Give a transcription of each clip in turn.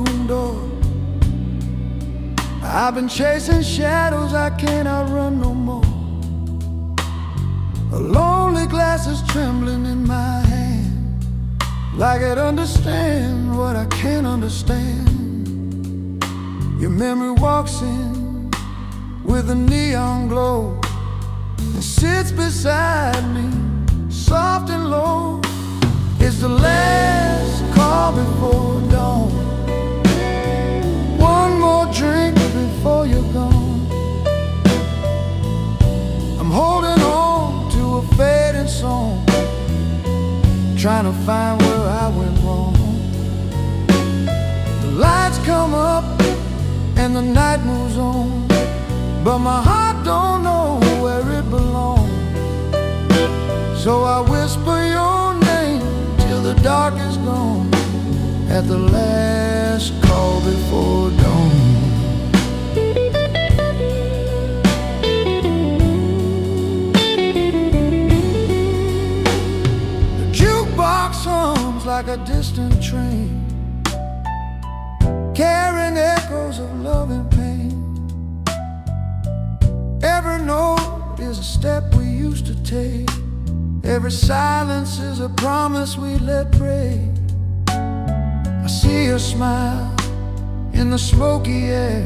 room door. I've been chasing shadows I can't outrun no more. A lonely glass is trembling in my hand, like it understands what I can't understand. Your memory walks in with a neon glow and sits beside me, soft and low. It's the last call before dawn. One more drink before you're gone. I'm holding on to a fading song, trying to find where I went wrong. The lights come up and the night moves on, but my heart don't know where it belongs. So I whisper your name till the dark is gone, at the last call before dawn. The jukebox hums like a distant train, carrying echoes of love and pain. Every note is a step we used to take. Every silence is a promise we let break. I see your smile in the smoky air,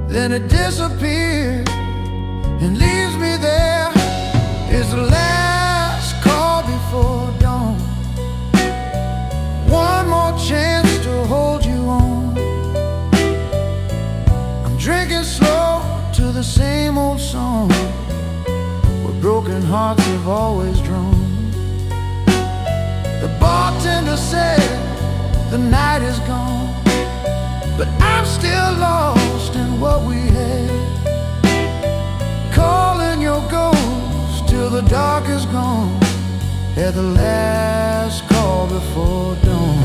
then it disappears and leaves me there. It's the last call before dawn. One more chance to hold you on. I'm drinking slow to the same old song, where broken hearts have always drawn. The bartender said the night is gone, but I'm still lost in what we had. Calling your ghost till the dark is gone, at the last call before dawn.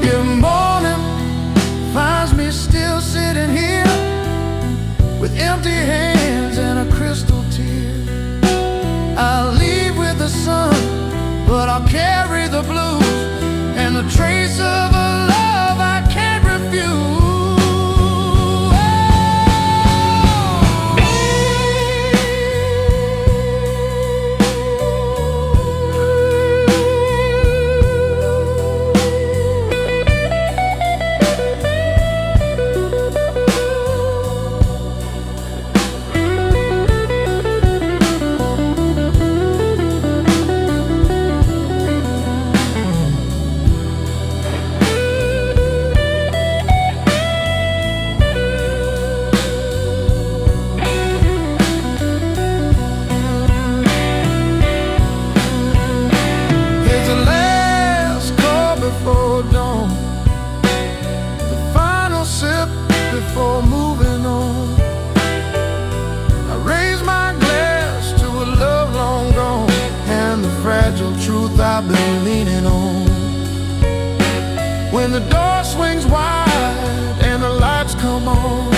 If morning finds me still sitting here with empty hands and a crystal tear, I'll leave with the sun, but I'll carry the blues and the trace of a love I can't refuse. Before moving on, I raise my glass to a love long gone, and the fragile truth I've been leaning on. When the door swings wide and the lights come on,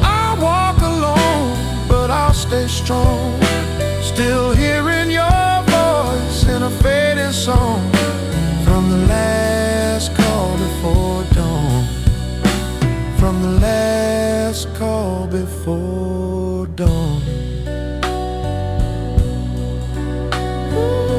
I'll walk alone, but I'll stay strong, still hearing your voice in a fading song, from the last call before dawn. From the last call before dawn. Ooh.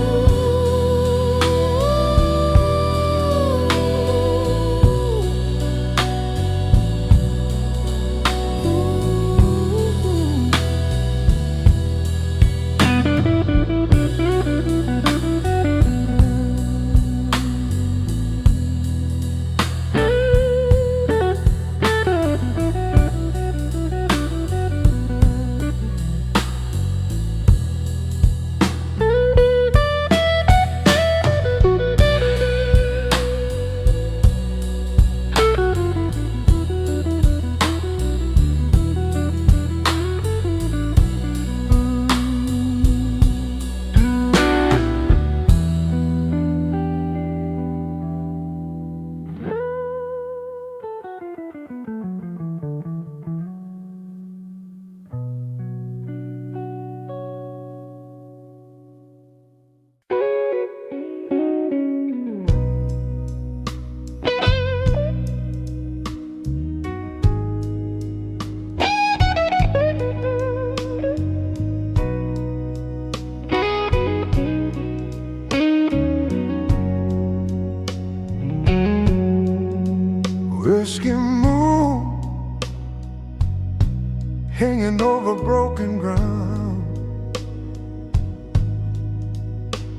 Whiskey moon hanging over broken ground,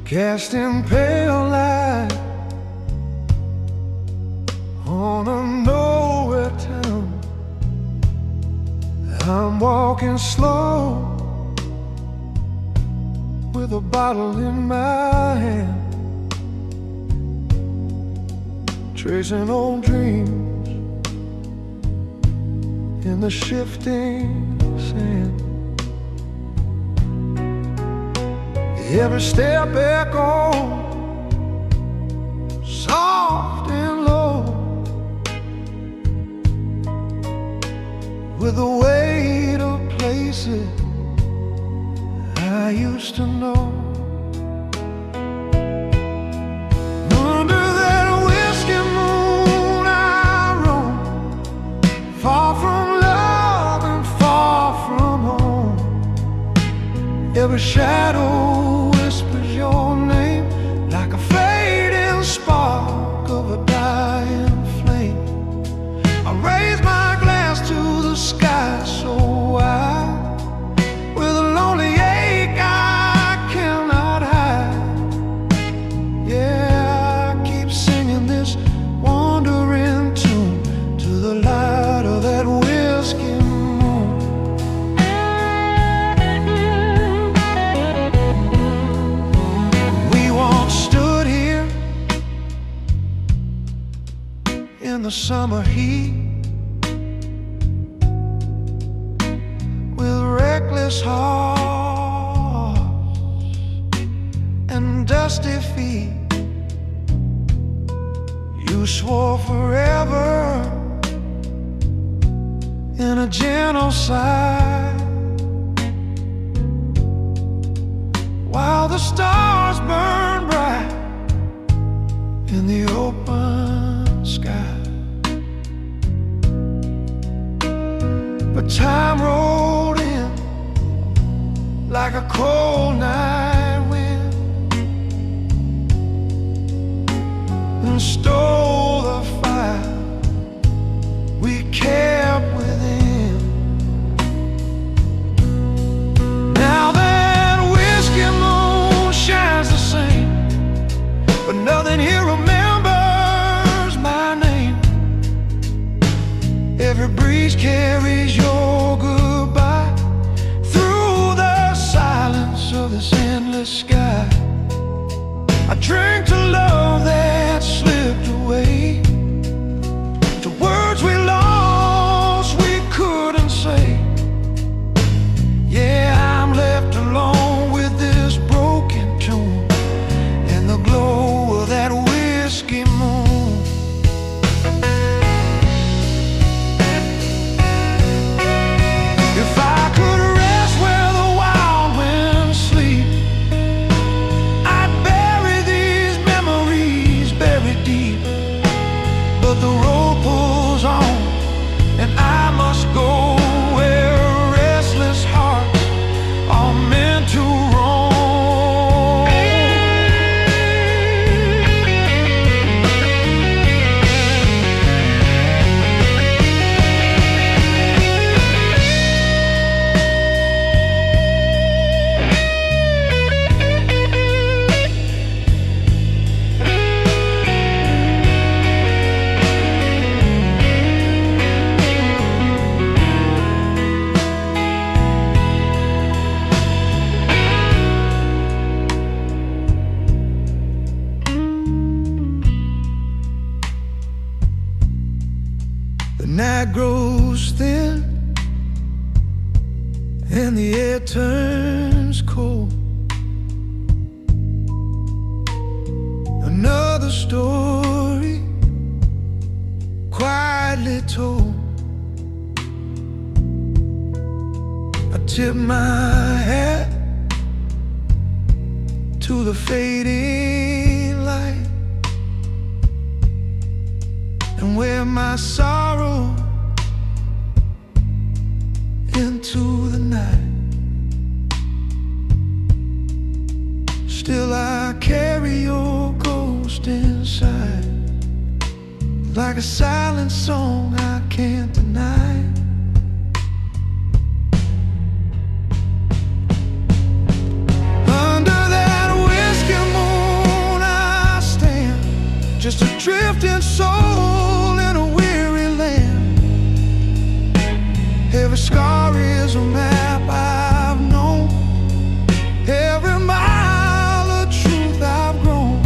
casting pale light on a nowhere town. I'm walking slow with a bottle in my hand, tracing old dreams in the shifting sand. Every step echoes soft and low, with the weight of places I used to know. Under that whiskey moon I roam, far from love and far from home. Every shadow whispers your name, like a fading spark of a dying flame. I raise my glass to the sky so wide, with a lonely ache I cannot hide. Yeah, I keep singing this wandering tune to the light of that whiskey moon. We once stood here in the summer heat, with reckless hearts and dusty feet. You swore forever in a gentle sigh, while the stars burn bright in the open sky. But time rolled in like a cold night wind and stole the fire we kept within. Now that whiskey moon shines the same, but nothing here remembers my name. Every breeze carries your goodbye through the silence of this endless sky. I drink to love that slipped away, to words we lost we couldn't say. Yeah, I'm left alone with this broken tune in the glow of that whiskey moon. If I could rest where the wild winds sleep, I'd bury these memories buried deep. But the road pulls on, and I must go where restless hearts are meant to roam. The night grows thin and the air turns cold. Another story quietly told. I tip my hat to the fading light, and wear my sorrow into the night. Still I carry your ghost inside, like a silent song I can't deny. Under that whiskey moon I stand, just a drifting soul in a weary land. Every scar is a map I've known, every mile of truth I've grown.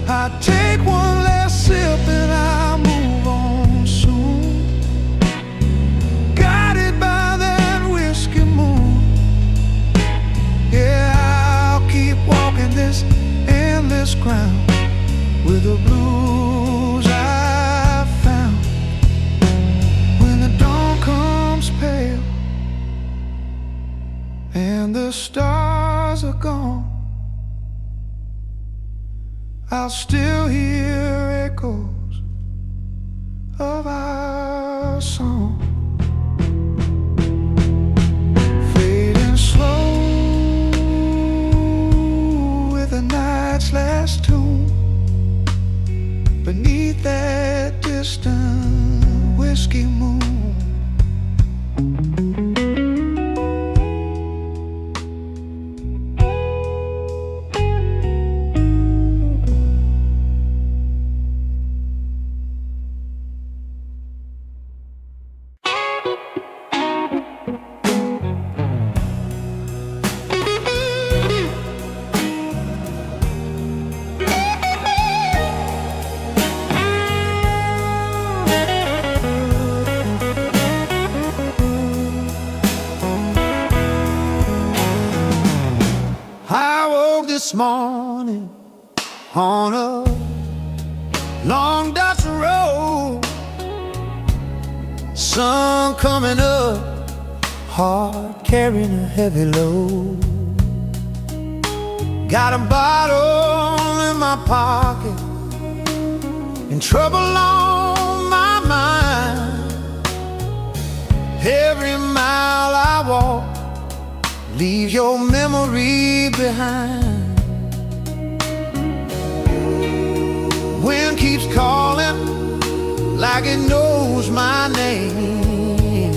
I take one last sip and I move on soon, guided by that whiskey moon. Yeah, I'll keep walking this endless ground with the blues I found. When the dawn comes pale and the stars are gone, I'll still hear echoes of our song, fading slow with the night's last tune, beneath that distant whiskey moon. I woke this morning on a long dusty road, sun coming up, heart carrying a heavy load. Got a bottle in my pocket and trouble on my mind. Every mile I walk, leave your memory behind. Wind keeps calling like it knows my name,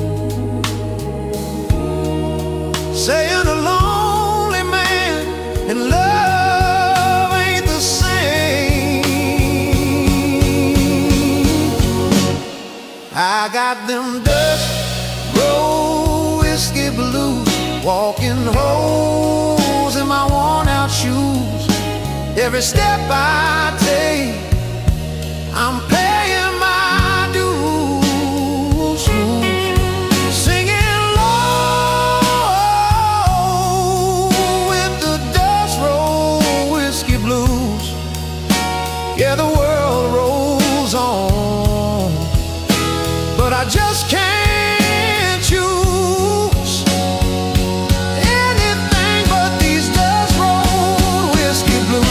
saying a lonely man and love ain't the same. I got them dust road whiskey blues, walking holes in my worn out shoes. Every step I take, I'm paying my dues, singing low with the dust roll whiskey blues. Yeah, the world rolls on, but I just can't choose anything but these dust roll whiskey blues.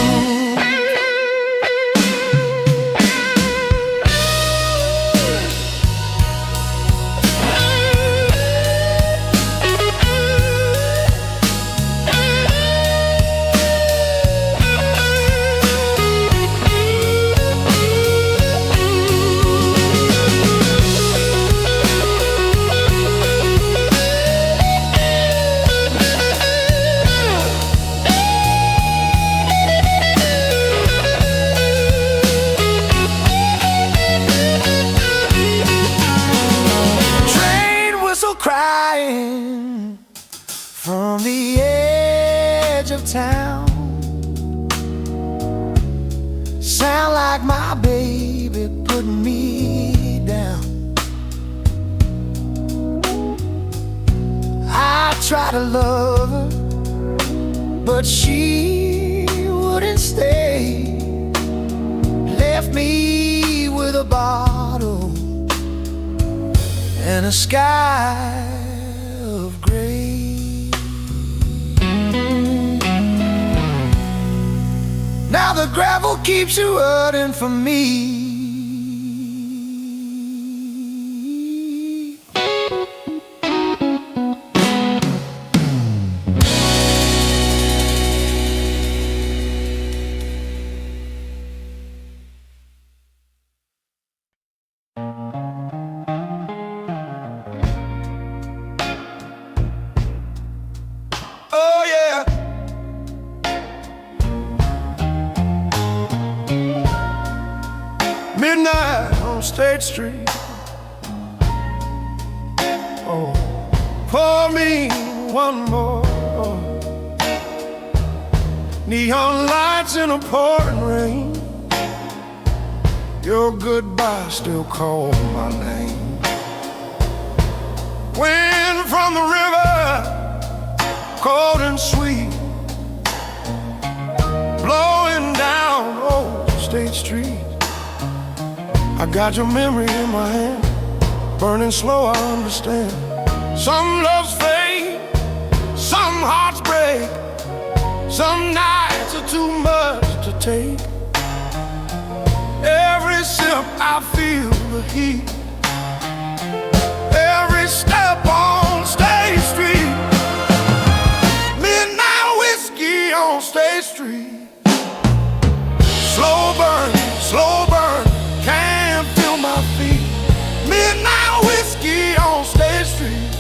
Crying from the edge of town, sound like my baby putting me down. I try to love her, but she wouldn't stay. Left me with a bottle and a sky of gray. Now the gravel keeps eroding from me. State Street. Oh, pour me one more. Neon lights in a pouring rain. Your goodbye still call my name. Wind from the river, cold and sweet, blowing down old State Street. I got your memory in my hand, burning slow, I understand. Some loves fade, some hearts break, some nights are too much to take. Every sip I feel the heat, every step on State Street. Midnight whiskey on State Street. Slow burn, can't feel my feet. Midnight whiskey on State Street.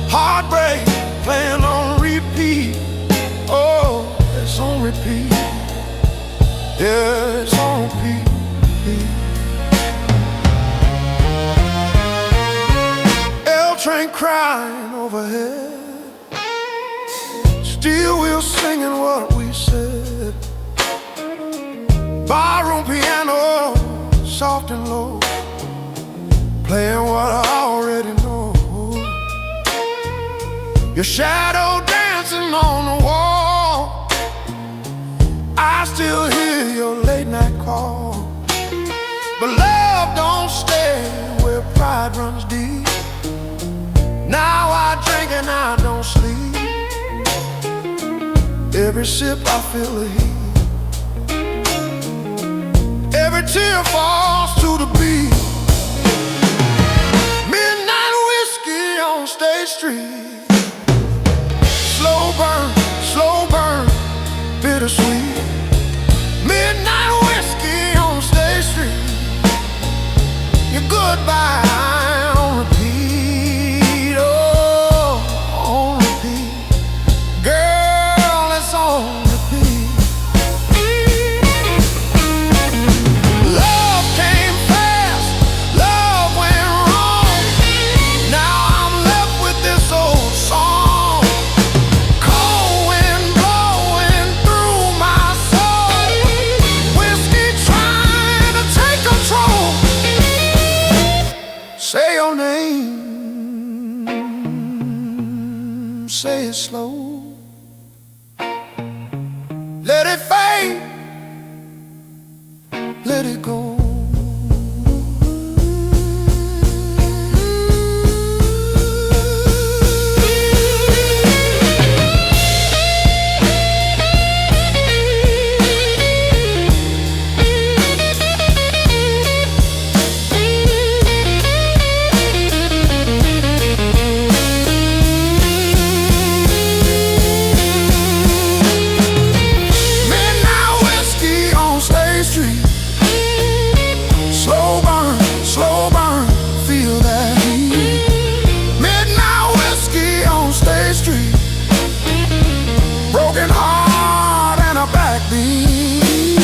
Heartbreak playing on repeat. Oh, it's on repeat. Yeah, it's on repeat. L train crying overhead, steel wheels singing what we said. Barroom piano, soft and low, playing what I already know. Your shadow dancing on the wall, I still hear your late night call. But love don't stay where pride runs deep. Now I drink and I don't sleep. Every sip I feel the heat, every tear falls to the beat. Midnight whiskey on State Street. Slow burn, bittersweet. Midnight whiskey on State Street. Your goodbye on repeat. Oh, on repeat. Girl, it's on repeat. Love came fast, love went wrong. Now I'm left with this old song. Cold wind blowing through my soul. Whiskey trying to take control. Say your name, say it slow. Let it fade, let it go. Midnight whiskey on State Street. Slow burn, feel that heat. Midnight whiskey on State Street. Broken heart and a backbeat.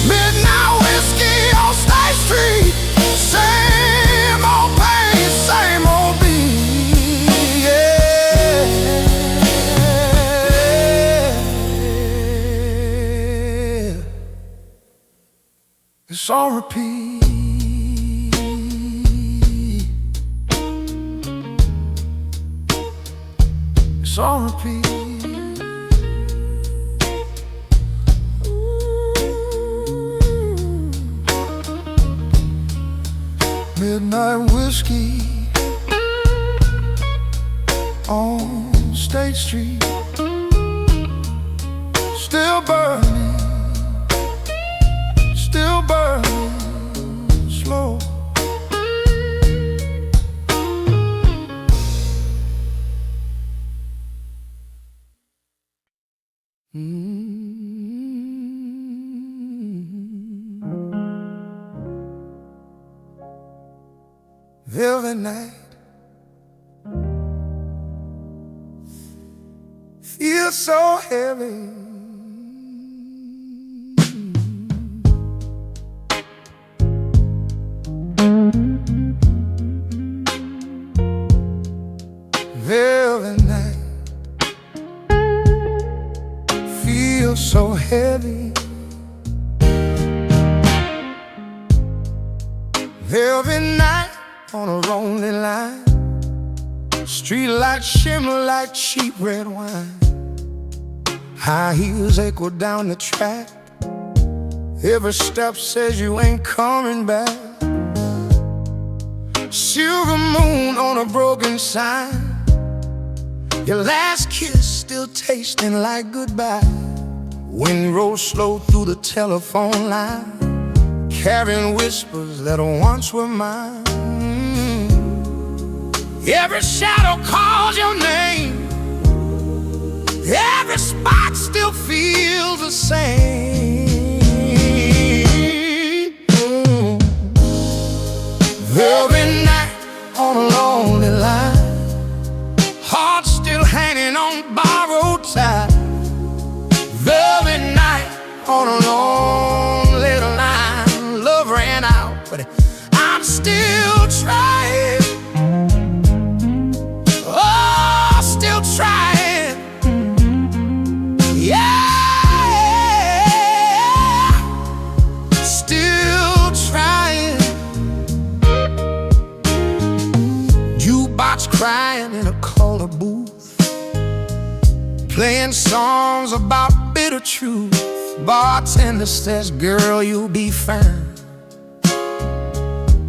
Midnight whiskey on State Street. Same old pain, same old beat. Yeah. It's on repeat. It's on repeat. Midnight whiskey on State Street. Still burning, slow. Velvet night, feels so heavy. Velvet night on a lonely line, street lights shimmer like cheap red wine. High heels echo down the track, every step says you ain't coming back. Silver moon on a broken sign, your last kiss still tasting like goodbye. Wind rolls slow through the telephone line, carrying whispers that once were mine. Every shadow calls your name, every spot still feels the same. Velvet night on a lonely line, heart still hanging on borrowed time. Velvet night on a lonely line, love ran out, but I'm still trying. Oh, still trying. Yeah, still trying. Jukebox crying in a color booth, playing songs about bitter truth. Bartender says, girl, you'll be fine,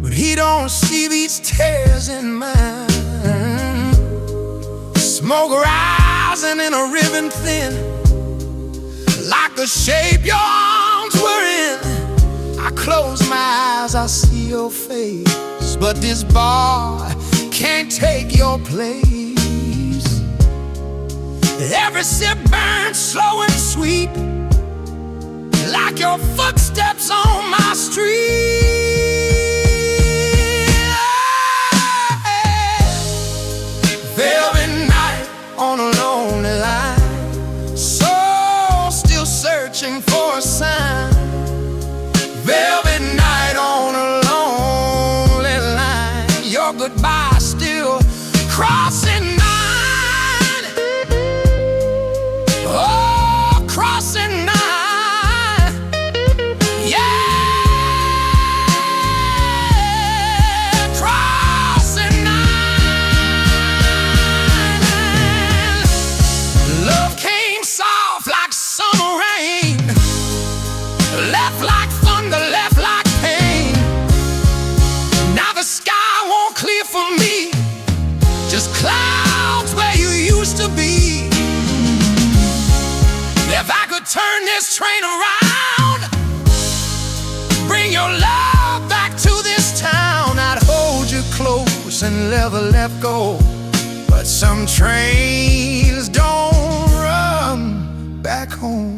but he don't see these tears in mine. Smoke rising in a ribbon thin, like the shape your arms were in. I close my eyes, I see your face, but this bar can't take your place. Every sip burns slow and sweet, like your footsteps on my street. Velvet night on a lonely line, soul still searching for a sign. Velvet night on a lonely line, your goodbye still crossing mine. Oh, crossing mine. Yeah, crossing mine. Love came soft like summer rain, left like thunder, left like pain. Now the sky won't clear for me, just clouds where you used to be. If I could turn this train around, bring your love back to this town, I'd hold you close and never let go. But some trains don't run back home.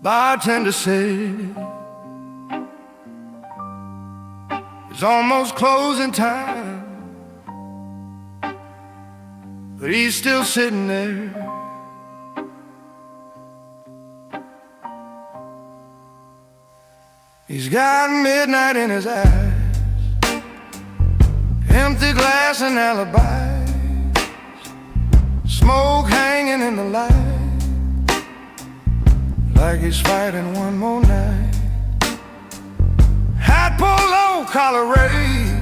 Bartender said it's almost closing time, but he's still sitting there. He's got midnight in his eyes, empty glass and alibis, smoke hanging in the light, like he's fighting one more night. Hat pulled low, collar raised,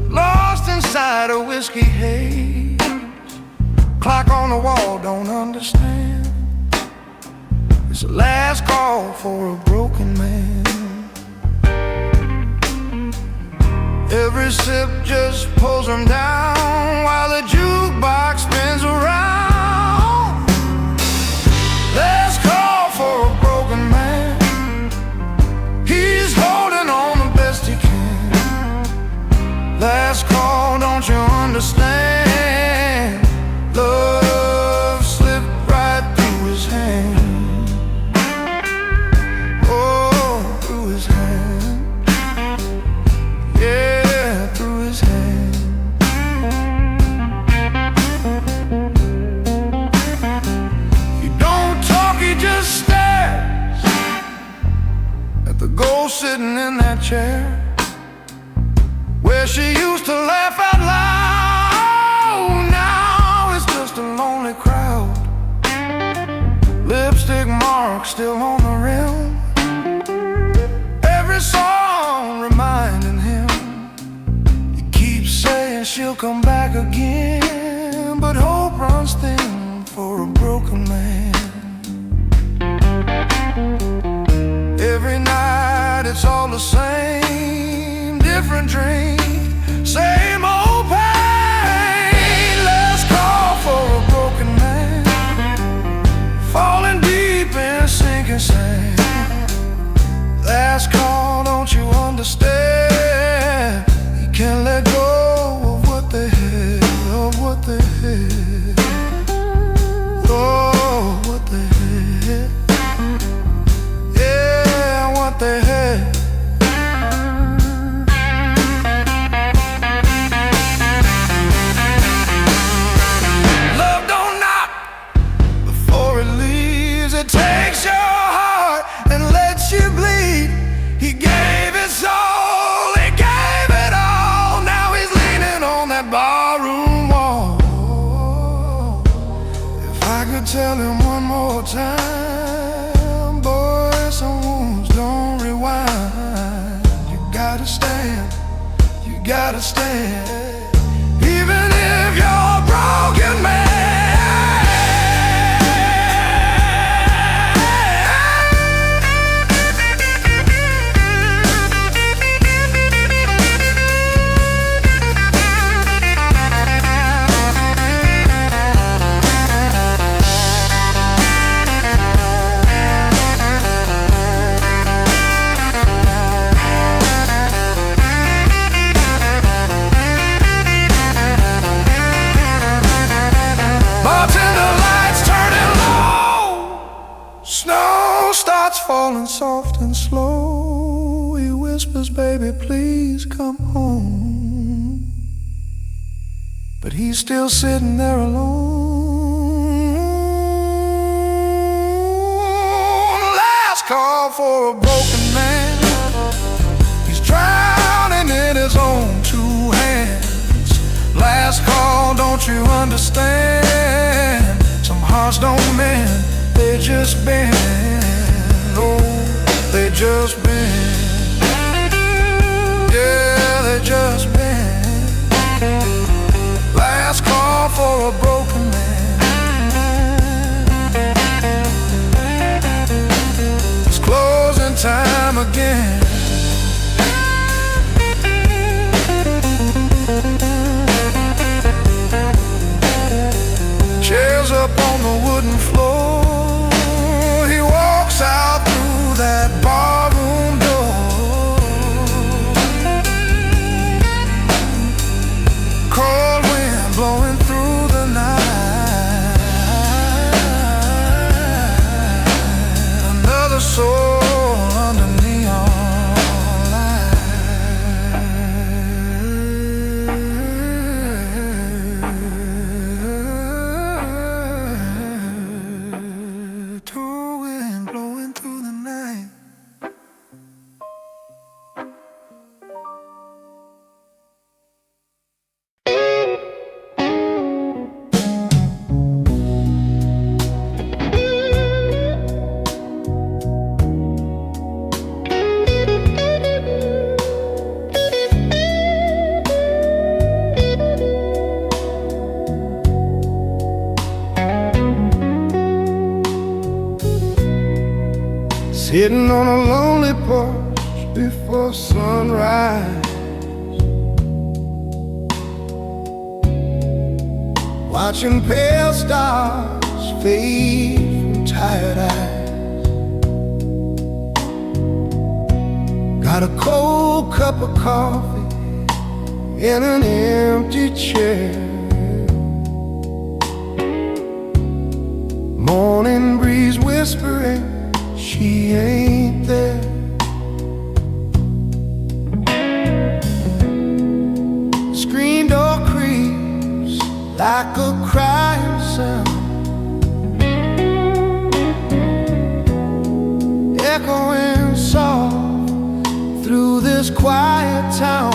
lost inside a whiskey haze. Clock on the wall, don't understand. It's the last call for a broken man. Every sip just pulls him down while the jukebox spins around. Last call for a broken man. He's holding on the best he can. Last call, don't you understand? Love slipped right through his hand. Sitting in that chair where she used to laugh out loud. Now it's just a lonely crowd, lipstick marks still on the rim. Every song reminding him, he keeps saying she'll come back again, but hope runs thin for a broken man. Every night it's all the same, different drink, same old pain. Last call for a broken man, falling deep in sinking sand. Last call, don't you understand? He can't let go of what they had, of what they had. Oh, what they had. Yeah, what they had. Love don't knock before it leaves. It takes your heart and lets you bleed. He gave his soul, he gave it all. Now he's leaning on that barroom wall. If I could tell him one more time, boy, some wounds don't rewind. You gotta stand, you gotta stand, even if you're a broken man. Starts falling soft and slow. He whispers, baby, please come home. But he's still sitting there alone. Last call for a broken man. He's drowning in his own two hands. Last call, don't you understand? Some hearts don't mend, they just bend. Oh, they just been, yeah, they just been. Last call for a broken man. It's closing time again. Chairs up on the wooden floor. He walks out through that barroom door. Cold wind blowing through the night. Sitting on a lonely porch before sunrise, watching pale stars fade from tired eyes. Got a cold cup of coffee in an empty chair. Morning breeze whispering she ain't there. Screen door creaks like a crying sound, echoing soft through this quiet town.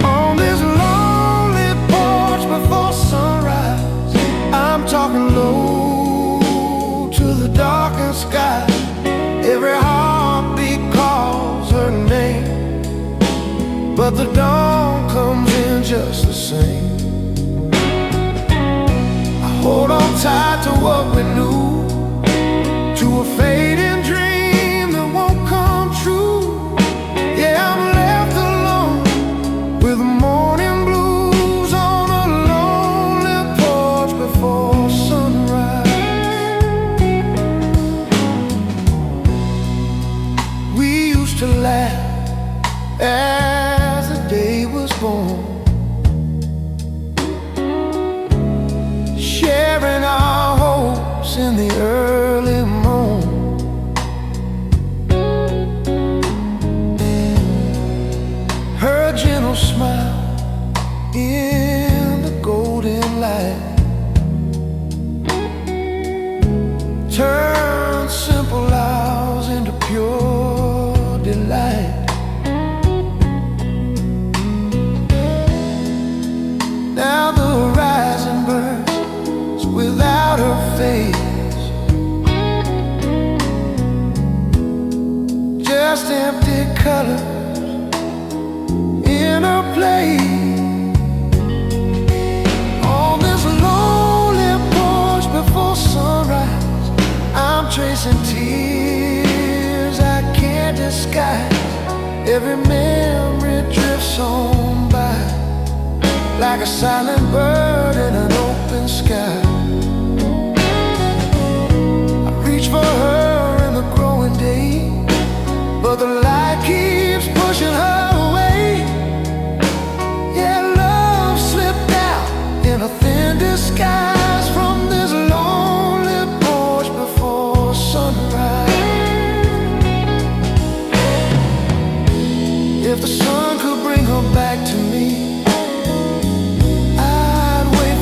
On this lonely porch before sunrise, I'm talking low to the darkened sky. Every heartbeat calls her name, but the dawn comes in just the same. I hold on tight to what we knew, to a fading dream that won't come true. Yeah, I'm left alone with the morning blues on a lonely porch before sunrise. We used to laugh as the day was born, sharing our hopes in the early morn. Her gentle smile in the golden light turned simple hours into pure delight. Now the horizon burns without her face, just empty colors in her place. On this lonely porch before sunrise, I'm tracing tears I can't disguise. Every memory drifts on by like a silent bird in an open sky. I reach for her in the growing day, but the light keeps pushing her away. Yeah, love slipped out in a thin disguise from this lonely porch before sunrise. If the sun could bring her back to me,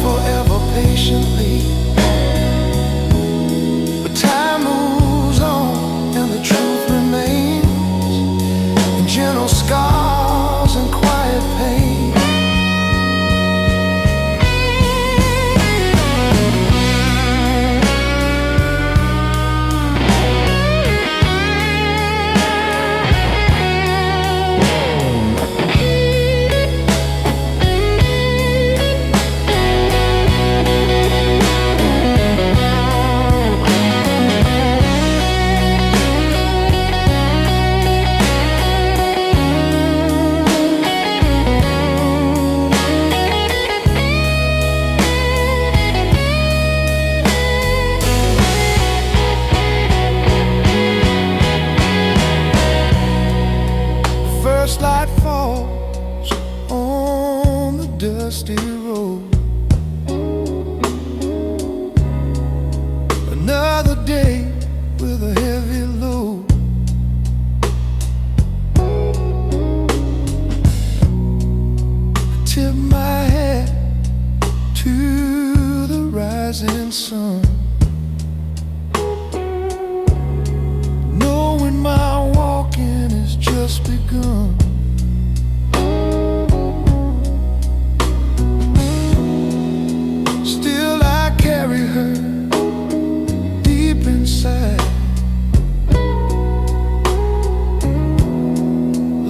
forever patiently. But time moves on and the truth remains in gentle scars and quiet pain. First light falls on the dusty road. Another day with a heavy load. Tip my hat to the rising sun, knowing my walking has just begun. Still I carry her deep inside,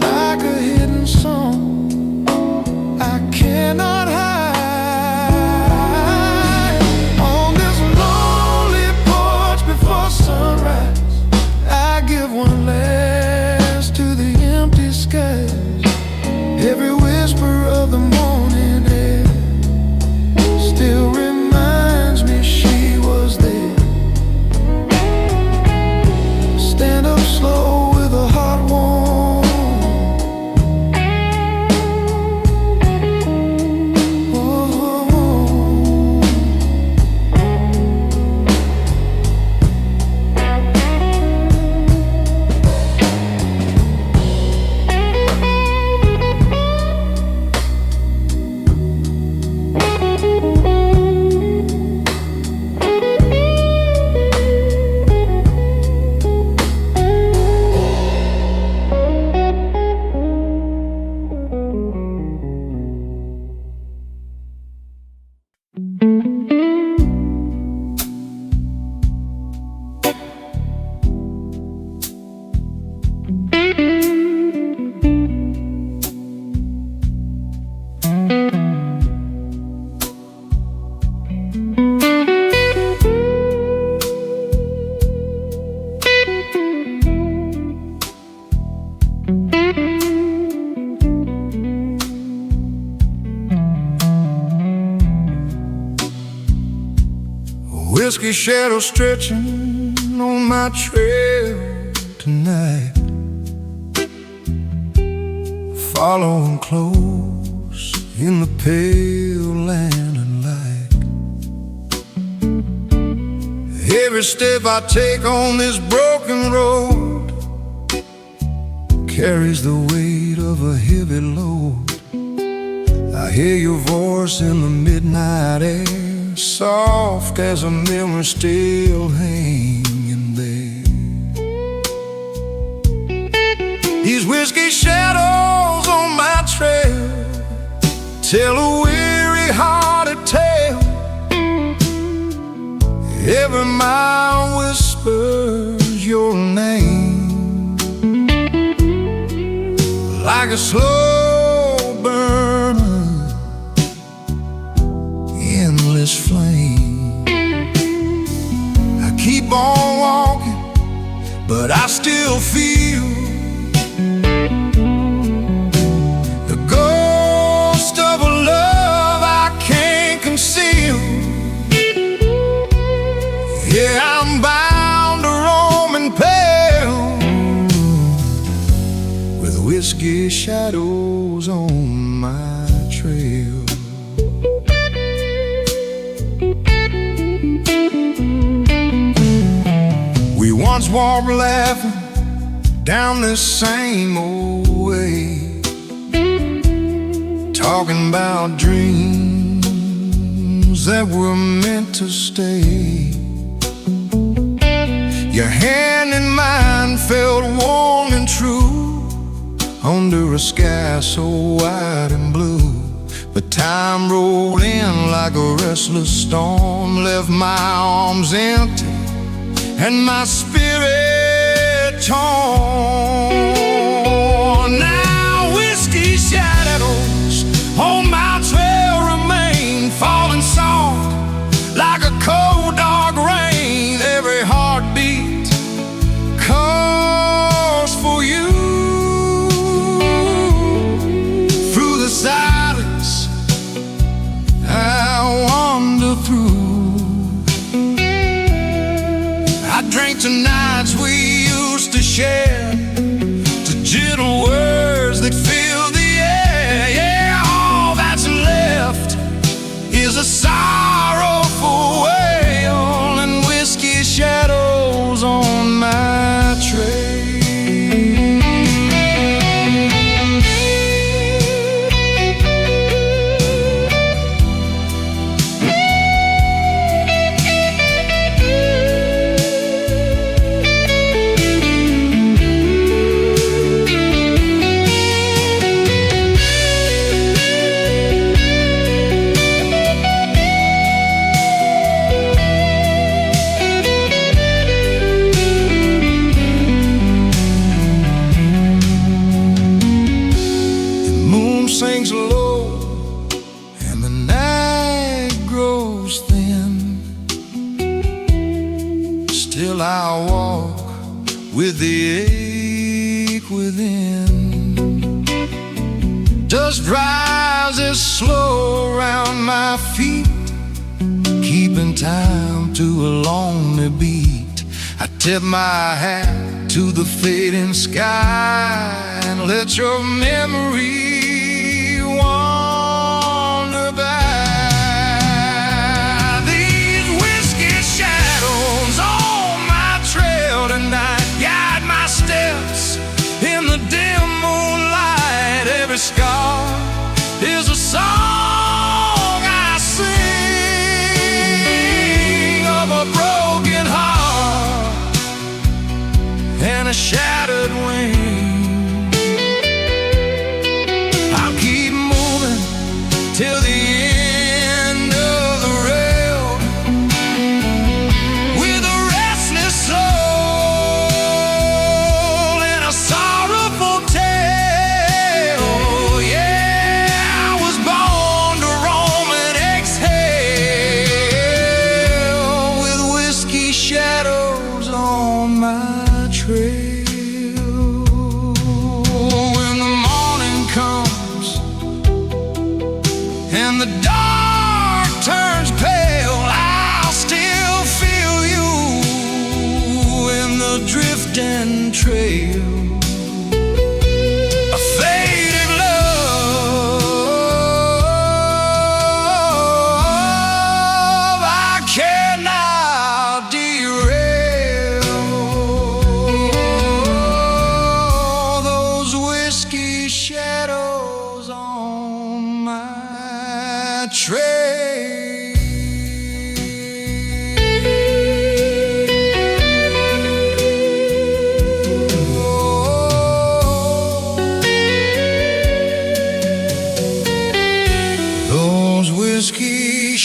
like a hidden song I cannot hide. On this lonely porch before sun whiskey shadow stretching on my trail tonight, following close in the pale lantern light. Every step I take on this broken road carries the weight of a heavy load. I hear your voice in the midnight air, soft as a memory still hanging there. These whiskey shadows on my trail tell a weary-hearted tale. Every mile whispers your name, like a slow burning, endless flame. I keep on walking, but I still feel the ghost of a love I can't conceal. Yeah, I'm bound to roam and pale, with whiskey shadows on my trail. We once walked laughing down this same old way, talking about dreams that were meant to stay. Your hand in mine felt warm and true under a sky so wide and blue. But time rolled in like a restless storm, left my arms empty and my spirit torn. Now whiskey shadows on my trail remain, falling soft like a cold dark rain. Every heartbeat calls for you. Through the silence I wander through. I drank to nights we used to share, to gentle words that fill the air. Yeah, all that's left is a sorrowful wail and whiskey shadows on my trail. Sings low and the night grows thin, still I walk with the ache within. Dust rises slow around my feet, keeping time to a lonely beat. I tip my hat to the fading sky and let your memory wander by. These whiskey shadows on my trail tonight guide my steps in the dim moonlight. Every scar is a song I sing of a broken heart and a shattered wing.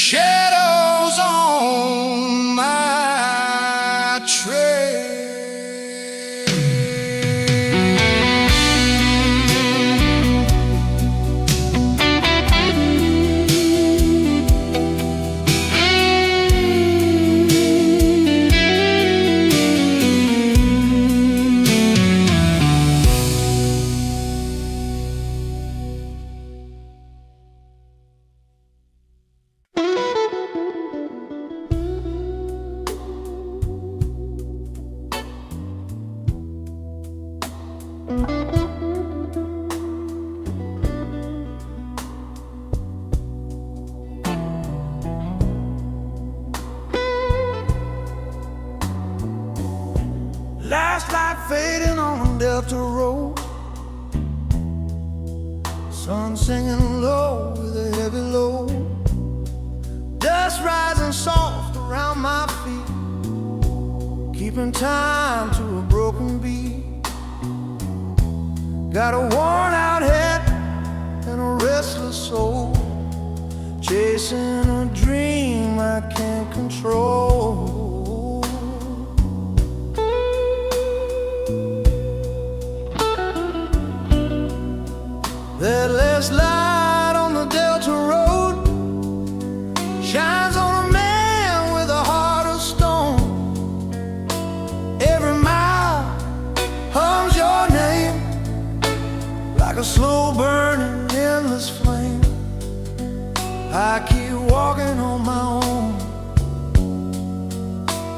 shadows on my trail. Last light fading on the Delta Road, sun singing low with a heavy load, dust rising soft around my feet, keeping time to a broken beat. Got a worn out head and a restless soul, chasing a dream I can't control. That last light on the Delta Road shines on a man with a heart of stone. Every mile hums your name like a slow burning endless flame. I keep walking on my own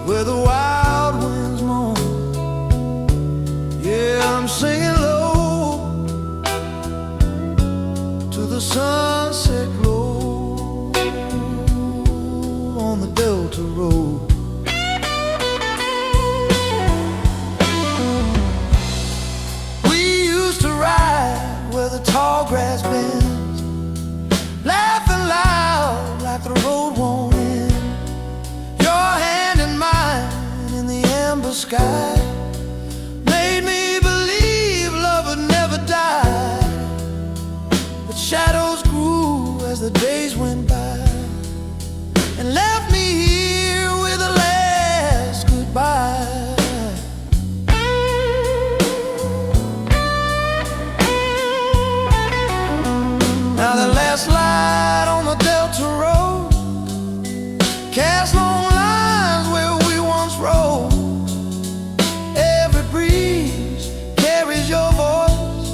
where the wild winds moan. Yeah, I'm singing low the sunset glow on the Delta Road. We used to ride where the tall grass bends, laughing loud like the road won't end. Your hand in mine in the amber sky made me believe love would never die. Shadows grew as the days went by and left me here with a last goodbye. Now the last light on the Delta Road casts long lines where we once rode. Every breeze carries your voice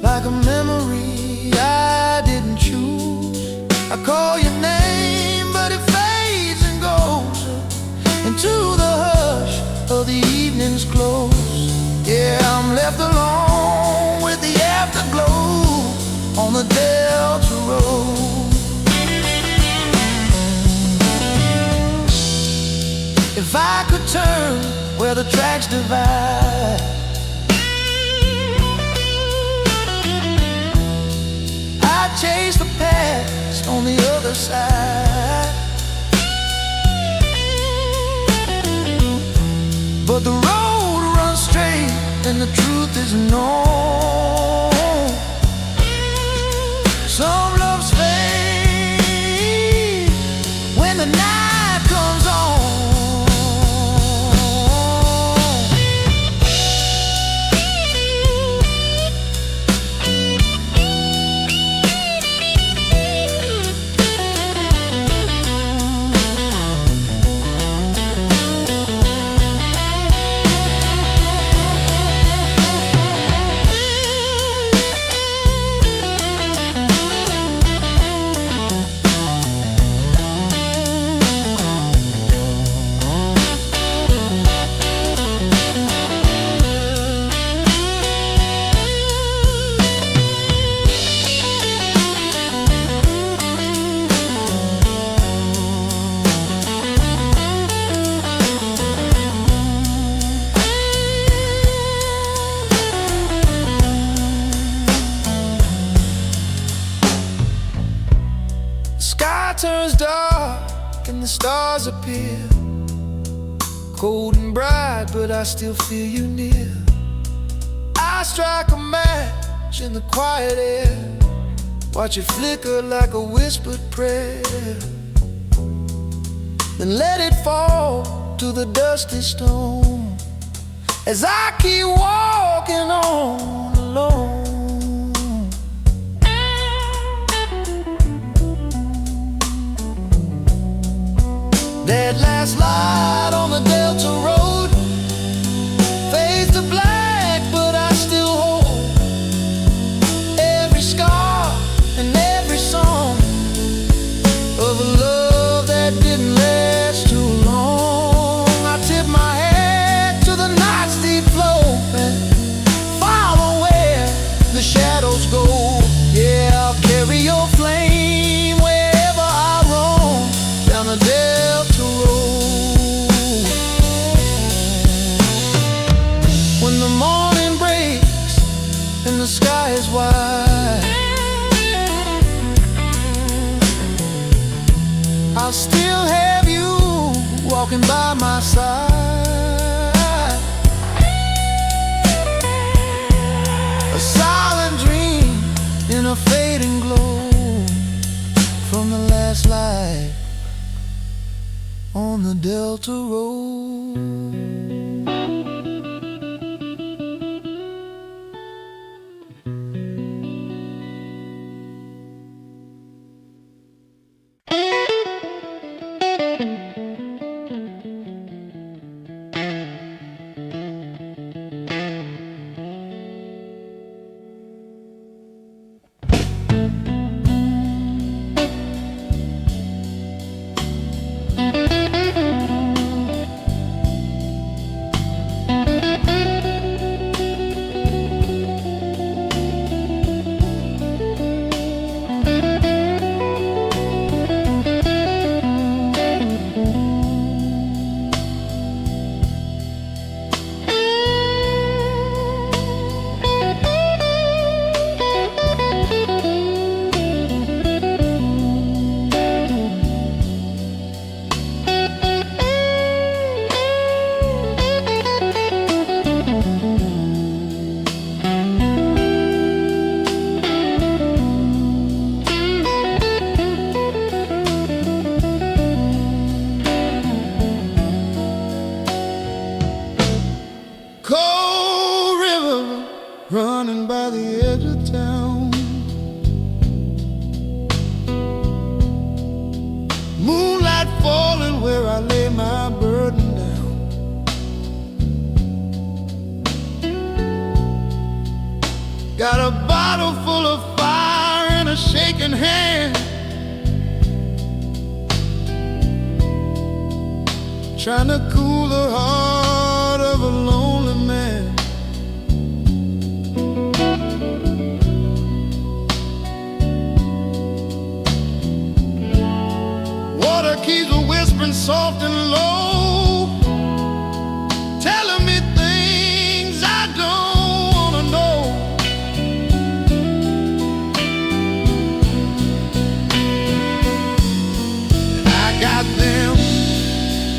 like a memory I didn't choose. I call your name, but it fades and goes into the hush of the evening's close. Yeah, I'm left alone with the afterglow on the Delta Road. If I could turn where the tracks divide, chase the past on the other side. But the road runs straight and the truth is known. Some loves fade when the night comes on. Turns dark and the stars appear, cold and bright, but I still feel you near. I strike a match in the quiet air, watch it flicker like a whispered prayer, then let it fall to the dusty stone as I keep walking on alone. That last light on the Delta Road fades to black, but I still hold every scar and every song of a love that didn't last too long. I tip my head to the night's deep flow and follow where the shadows go. Yeah, I'll carry your flame wherever I roam down the Delta Road. When the morning breaks and the sky is wide, I'll still have you walking by my side. A silent dream in a fading glow from the last light on the Delta Road. Cold river running by the edge of town, moonlight falling where I lay my burden down. Got a bottle full of fire in a shaking hand, trying to cool the heart of a lonely man. Water keeps whispering soft and low, telling me things I don't wanna know. I got them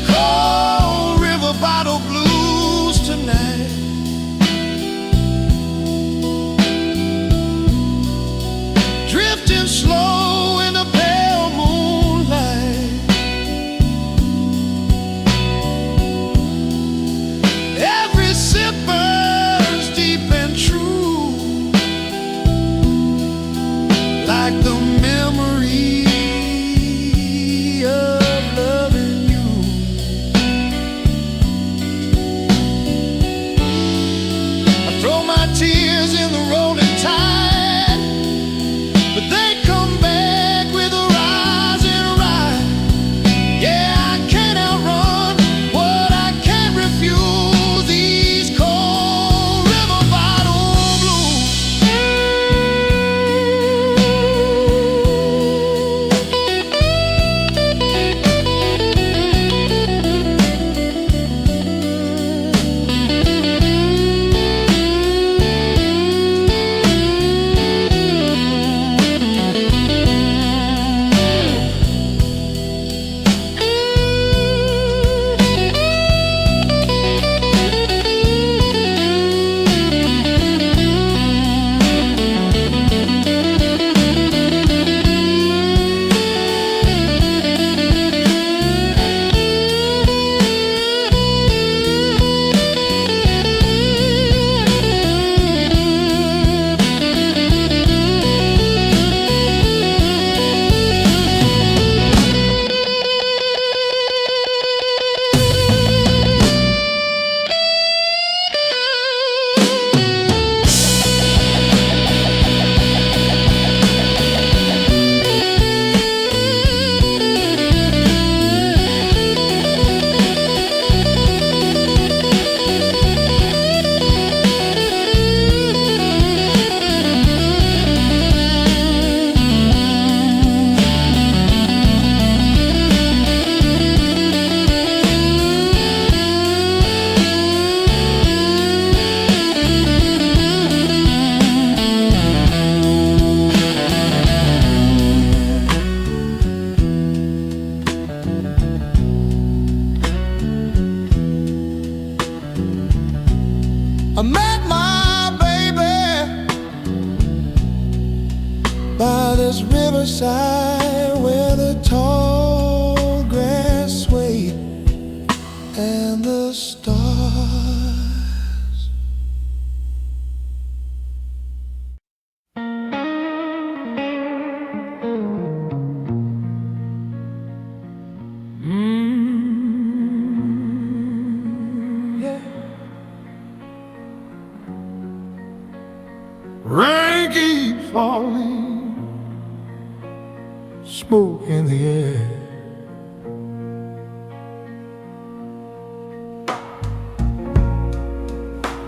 cold river bottle blues tonight. Drifting slow in the pale moonlight. riverside where the tall grass swayed and the stars. Yeah. Rain keeps falling, smoke in the air.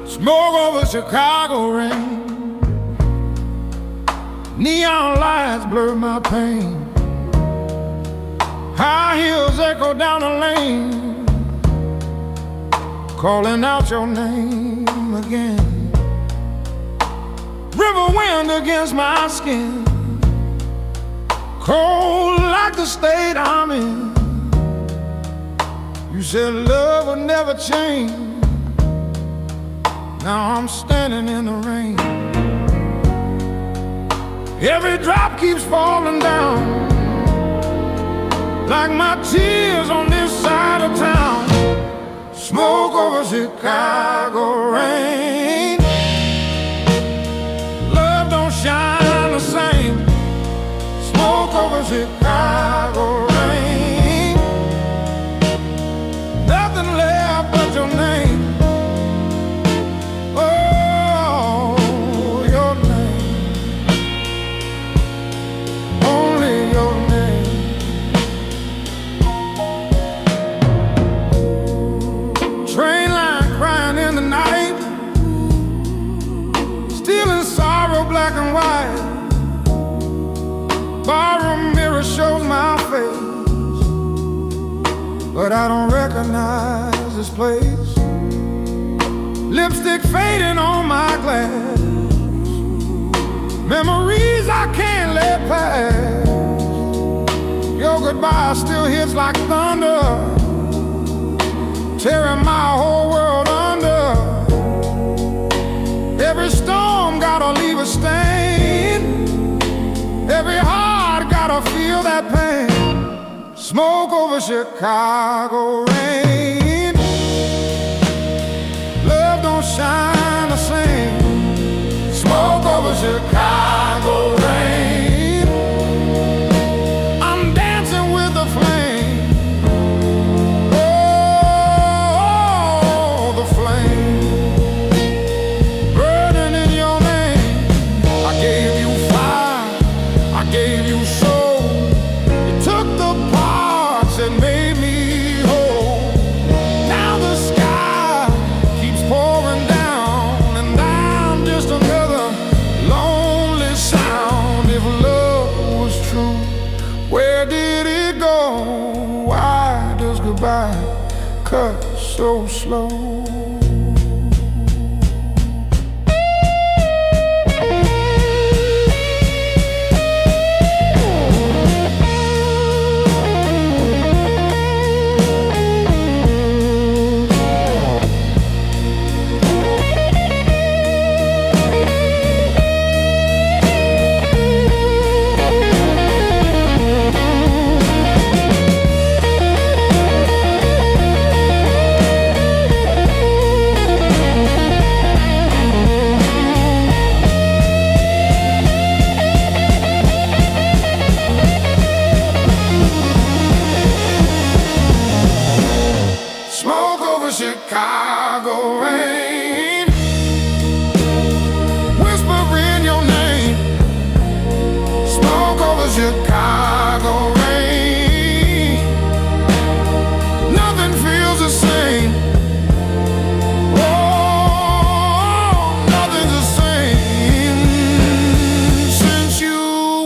Smoke over Chicago rain. Neon lights blur my pain. High heels echo down the lane, calling out your name again. River wind against my skin, cold like the state I'm in. You said love would never change. Now I'm standing in the rain. Every drop keeps falling down, like my tears on this side of town. Smoke over Chicago rain. Love don't shine the same. Smoke over Chicago rain. Nothing left but your name. Oh, your name. Only your name. Train line crying in the night, stealing sorrow black and white. Barroom mirror shows my face, but I don't recognize this place. Lipstick fading on my glass, memories I can't let pass. Your goodbye still hits like thunder, tearing my whole world under. Every storm gotta leave a stain, every heart gotta feel that pain. Smoke over Chicago rain. Love don't shine the same. Smoke over Chicago rain. I'm dancing with the flame. Oh, the flame burning in your name. I gave you fire, I gave you soul. You took the parts that made me whole. Now the sky keeps pouring down, and I'm just another lonely sound. If love was true, where did it go? Why does goodbye cut so slow? Smoke over Chicago rain, whispering your name. Smoke over Chicago rain. Nothing feels the same. Oh, nothing's the same since you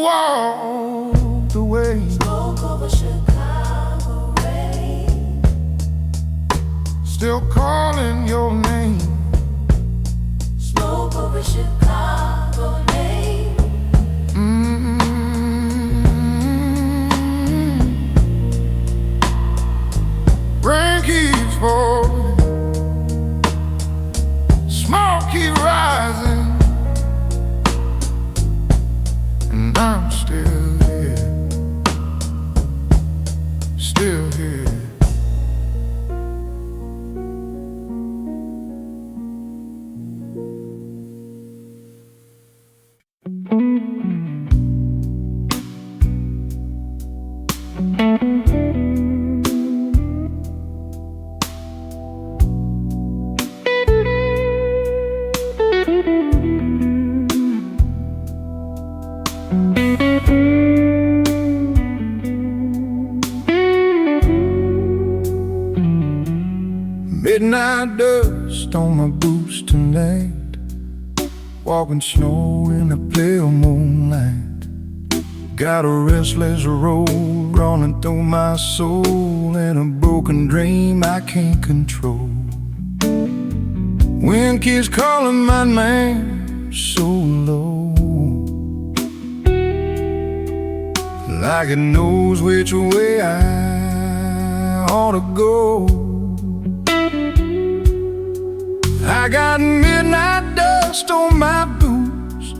walked away. Smoke over Chicago rain. Still calling your name. Smoke over Chicago name. Rain keeps falling, smoke keep rising, and I'm still here. still here. Midnight dust on my boots tonight, walking snow in a pale moonlight. Got a restless road running through my soul, and a broken dream I can't control. Wind keeps calling my name so low, like it knows which way I ought to go. I got midnight dust on my boots,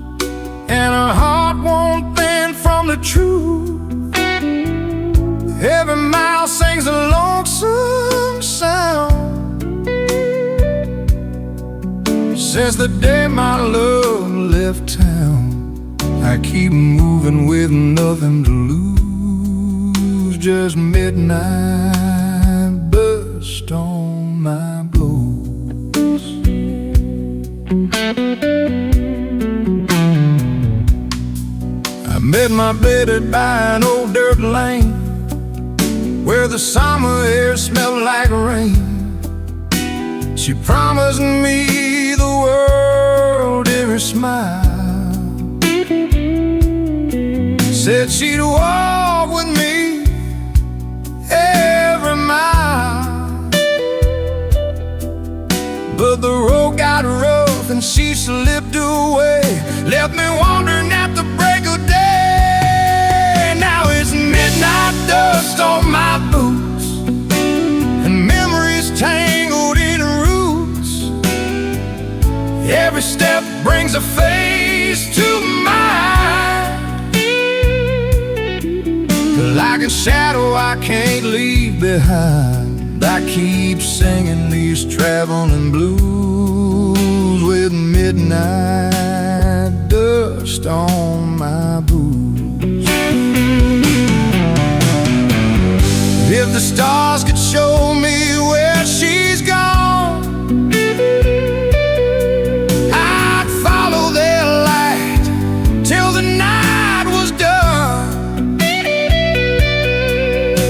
and a heart won't bend from the truth. Every mile sings a lonesome sound since the day my love left town. I keep moving with nothing to lose, just midnight dust on my boots. I met my baby by an old dirt lane, where the summer air smelled like rain. She promised me the world, every smile. Said she'd walk with me every mile. But the road got rough and she slipped away, left me wandering at the break of day. Now it's midnight dust on my boots, and memories tangled in roots. Every step brings a face to mind, like a shadow I can't leave behind. I keep singing these traveling blues with midnight dust on my boots. If the stars could show me where she's gone, I'd follow their light till the night was done.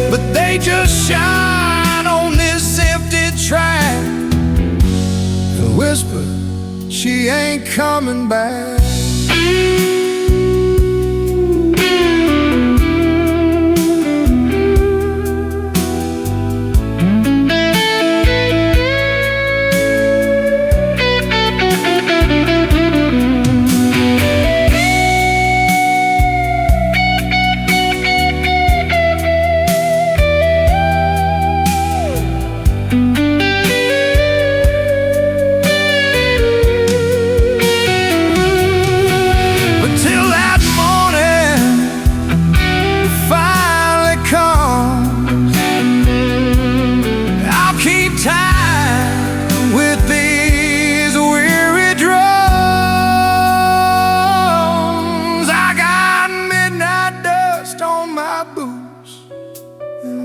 But they just shine on this empty track, and whisper she ain't coming back.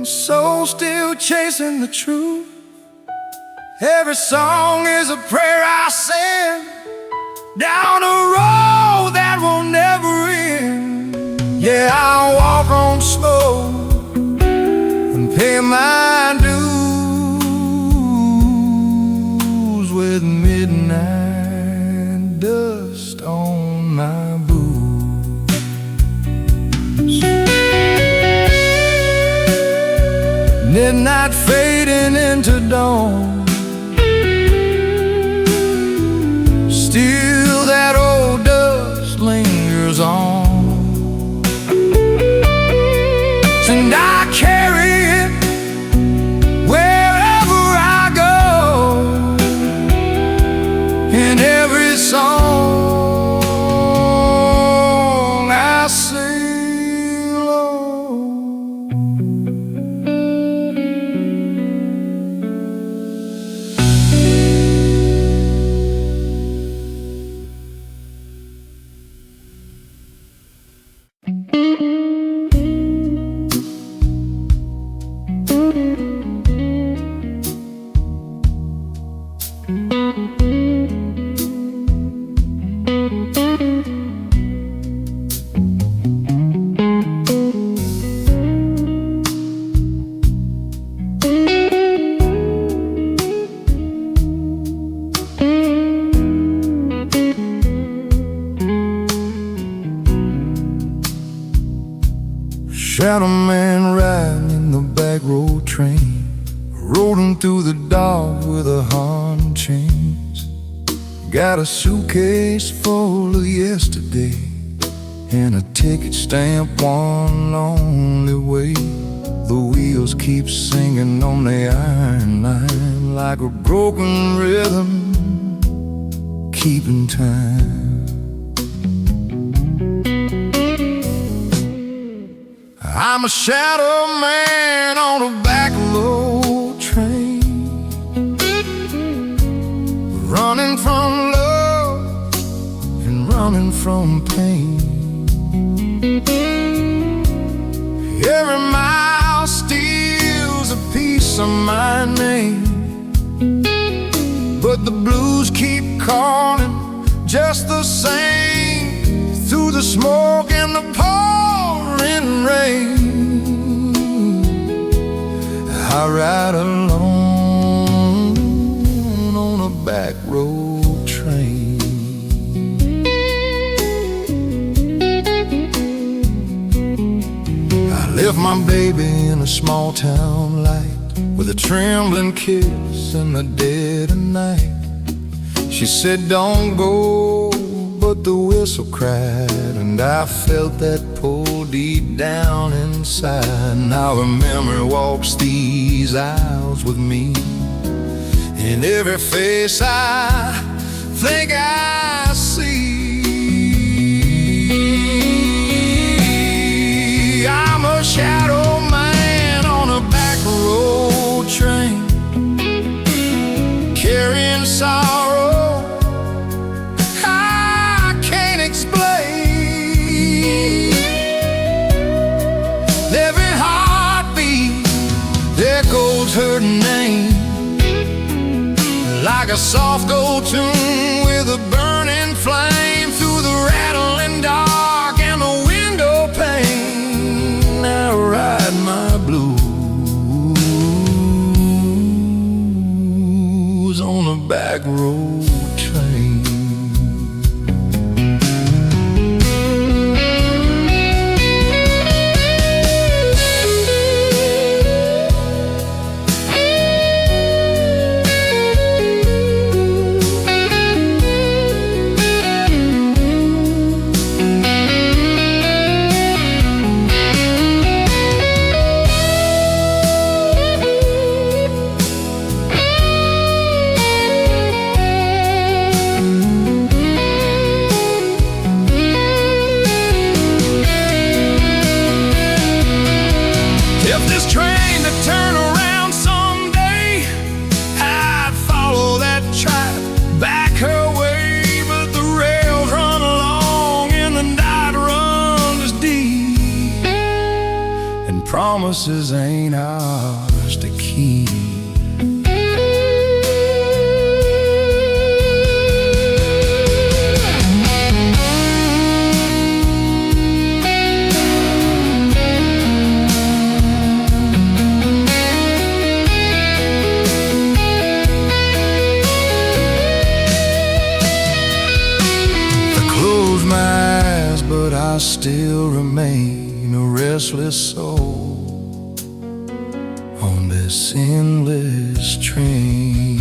Soul still chasing the truth. Every song is a prayer I send down a road that will never end. Yeah, I'll walk on slow and pay my dues with midnight dust on my boots. Midnight fading into dawn, still that old dust lingers on, and I carry it wherever I go, in every song I sing low. train, rolling through the dark with a heart in chains. Got a suitcase full of yesterday and a ticket stamp one lonely way. The wheels keep singing on the iron line like a broken rhythm, keeping time. I'm a shadow man on a back road train, running from love and running from pain. Every mile steals a piece of my name, but the blues keep calling just the same. Through the smoke and the pouring rain, I ride alone on a back road train. I left my baby in a small town light with a trembling kiss in the dead of night. She said, "Don't go," but the whistle cried, and I felt that pull deep down inside. Now her memory walks these aisles with me. In every face I think I see, I'm a shadow man on a back road train, carrying sorrow her name, like a soft gold tune with a burning flame through the rattling dark and the window pane. I ride my blues on a back road train. Promises ain't ours to keep. I close my eyes, but I still remain a restless soul on this endless train.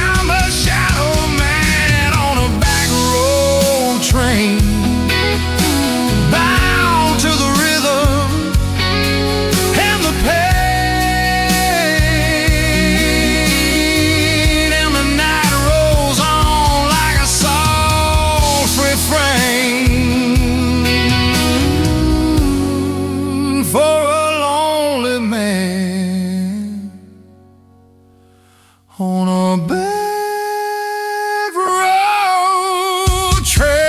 I'm a shadow man on a back road train, bound to the rhythm and the pain, and the night rolls on like a soft refrain. For a lonely man on a back road train.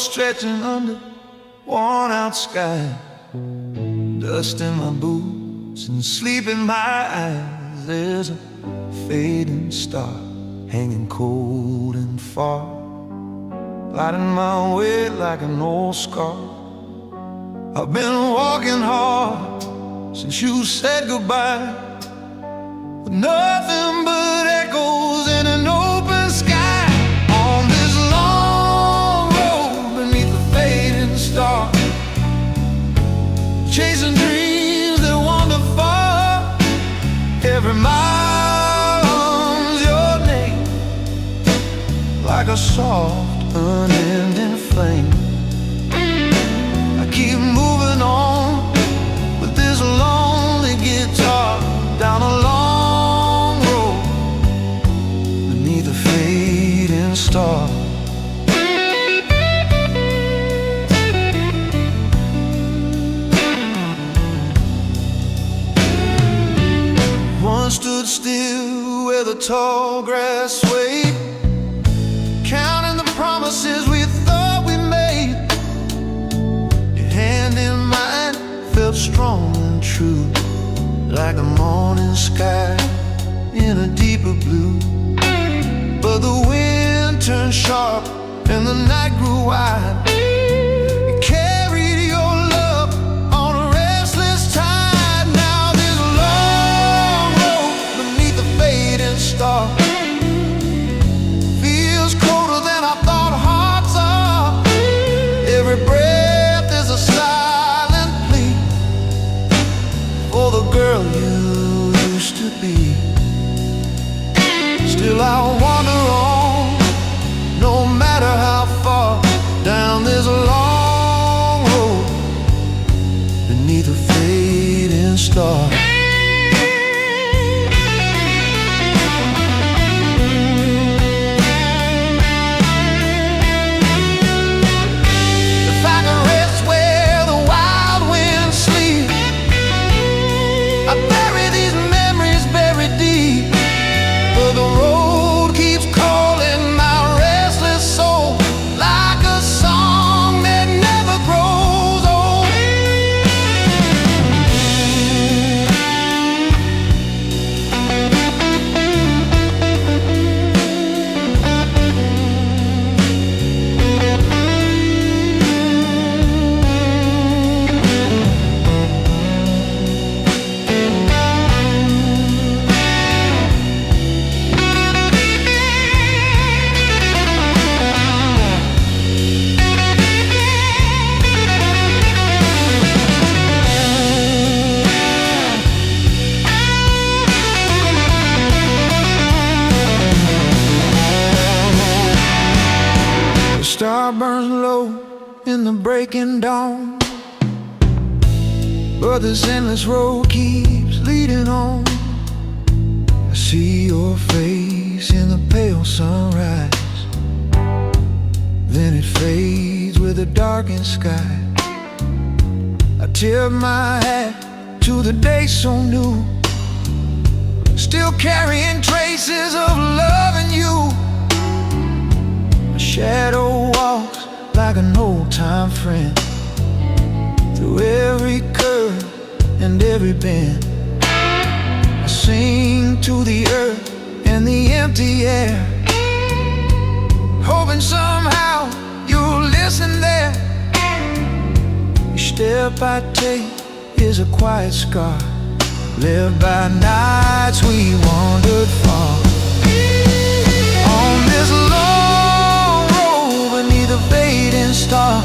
stretching under worn-out sky. Dust in my boots and sleep in my eyes. There's a fading star hanging cold and far, lighting my way like an old scar. I've been walking hard since you said goodbye, with nothing but echoes in an open sky. On this long road beneath the fading star, chasing dreams that wander far. Every mile hums your name like a soft, unending flame. I keep moving on with this lonely guitar, down a long road beneath a fading star. One stood still where the tall grass swayed, counting the promises we thought we made. Your hand in mine felt strong and true, like the morning sky in a deeper blue. But the wind turned sharp and the night grew wide. It carried your love on a restless tide. Now this long road beneath the fading star feels colder than I thought hearts are. Every breath is a silent plea for the girl you used to be. Still I'll wander on, no matter how far, down this long road beneath a fading star. If I could rest where the wild winds sleep, I'd bury these memories buried deep. But the road keeps calling my restless soul, like a song that never grows old. The star burns low in the breaking dawn, but this endless road keeps leading on. I see your face in the pale sunrise, then it fades with the darkened sky. I tip my hat to the day so new, still carrying traces of loving you. A shadow walks like an old-time friend through every curve and every bend. I sing to the earth and the empty air, hoping somehow you'll listen there. Each step I take is a quiet scar, lived by nights we wandered far. On this long road beneath a fading star,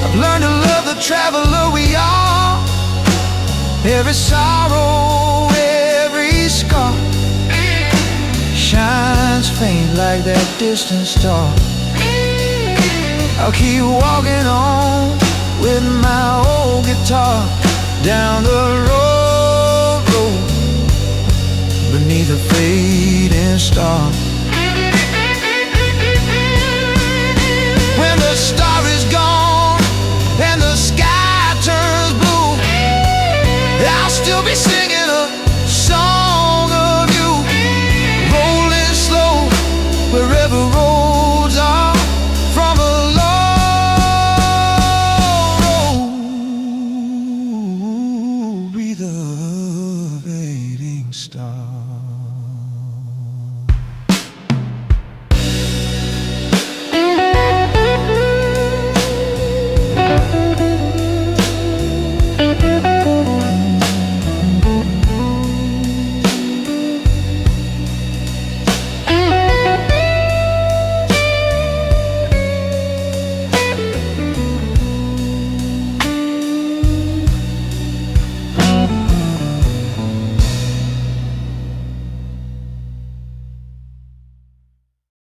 I've learned to love the traveler we are. Every sorrow, every scar shines faint like that distant star. I'll keep walking on with my old guitar, down the road beneath a fading star. When the star is gone and the sky turns blue, I'll still be singing a song of you, rolling slow wherever roads are, from a star.